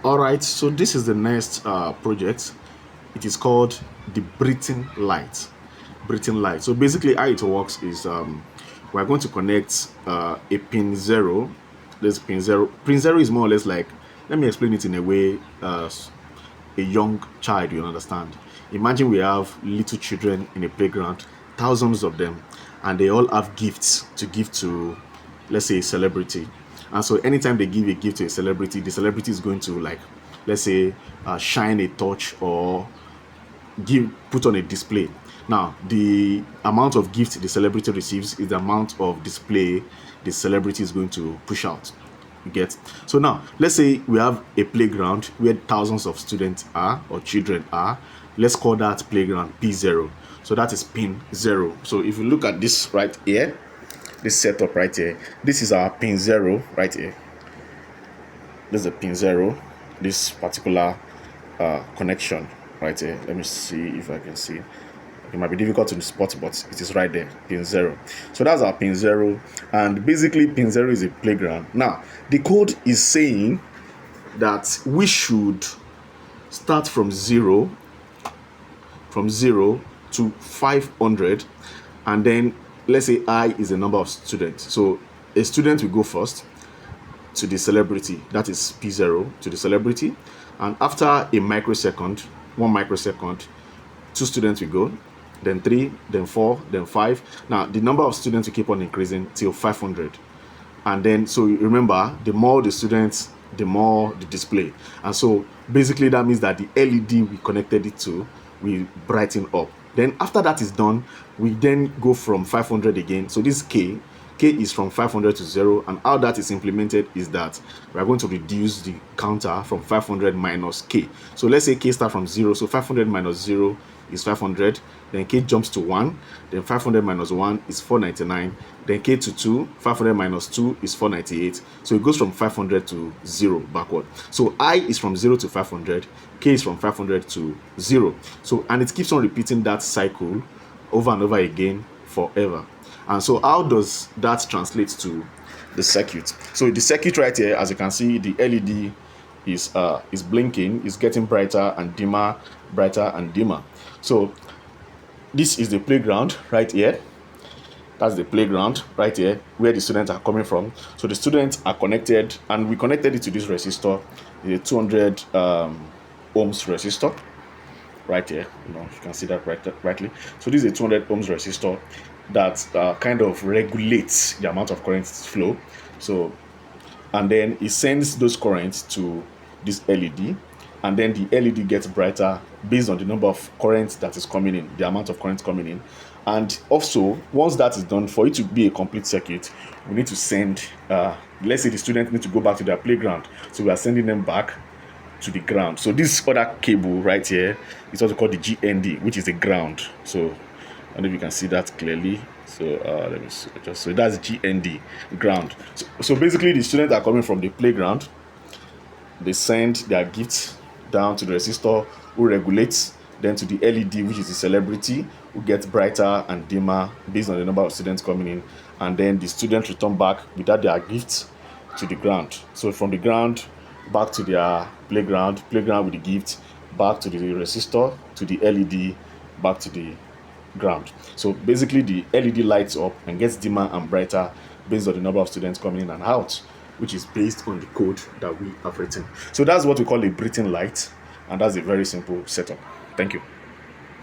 All right, so this is the next project. It is called the breathing light. Breathing light. So basically, how it works is we're going to connect a pin zero. There's pin zero. Pin zero is more or less like, let me explain it in a way a young child will understand. Imagine we have little children in a playground, thousands of them, and they all have gifts to give to, let's say, a celebrity. And so anytime they give a gift to a celebrity, the celebrity is going to, like, let's say, shine a torch or put on a display. Now, the amount of gift the celebrity receives is the amount of display the celebrity is going to push out. You get? So now, let's say we have a playground where thousands of students are or children are. Let's call that playground P0. So that is pin 0. So if you look at this right here, this setup right here, this is our pin 0 right here. This is a pin 0, this particular connection right here. Let me see if I can see. It might be difficult to spot, but it is right there, pin 0. So that's our pin 0, and basically pin 0 is a playground. Now the code is saying that we should start from 0 to 500, and then let's say I is the number of students. So a student will go first to the celebrity, that is P0, to the celebrity, and after a microsecond, 1 microsecond, 2 students will go, then 3, then 4, then 5. Now the number of students will keep on increasing till 500, and then so remember, the more the students, the more the display. And so basically that means that the LED we connected it to will brighten up. Then after that is done, we then go from 500 again. So this K is from 500 to 0, and how that is implemented is that we are going to reduce the counter from 500 minus K. So let's say K start from 0, so 500 minus 0 is 500, then K jumps to 1, then 500 minus 1 is 499, then K to 2, 500 minus 2 is 498. So it goes from 500 to 0 backward. So I is from 0 to 500, K is from 500 to 0. So, and it keeps on repeating that cycle over and over again forever. And so how does that translate to the circuit? So the circuit right here, as you can see, the LED is blinking, is getting brighter and dimmer, brighter and dimmer. So this is the playground right here. That's the playground right here where the students are coming from. So the students are connected, and we connected it to this resistor, the 200 ohms resistor right here. You can see that rightly. So this is a 200 ohms resistor that kind of regulates the amount of current flow. So, and then it sends those currents to this LED, and then the LED gets brighter based on the number of currents that is coming in, the amount of current coming in. And also, once that is done, for it to be a complete circuit, we need to send, let's say the students need to go back to their playground, so we are sending them back to the ground. So this other cable right here is also called the GND, which is the ground. So I don't know if you can see that clearly. So let me see, so that's GND, ground. So basically the students are coming from the playground, they send their gifts down to the resistor, who regulates, then to the LED, which is the celebrity, who gets brighter and dimmer based on the number of students coming in, and then the students return back without their gifts to the ground. So from the ground back to their playground with the gift, back to the resistor, to the LED, back to the ground. So basically the LED lights up and gets dimmer and brighter based on the number of students coming in and out, which is based on the code that we have written. So that's what we call a breathing light, and that's a very simple setup. Thank you.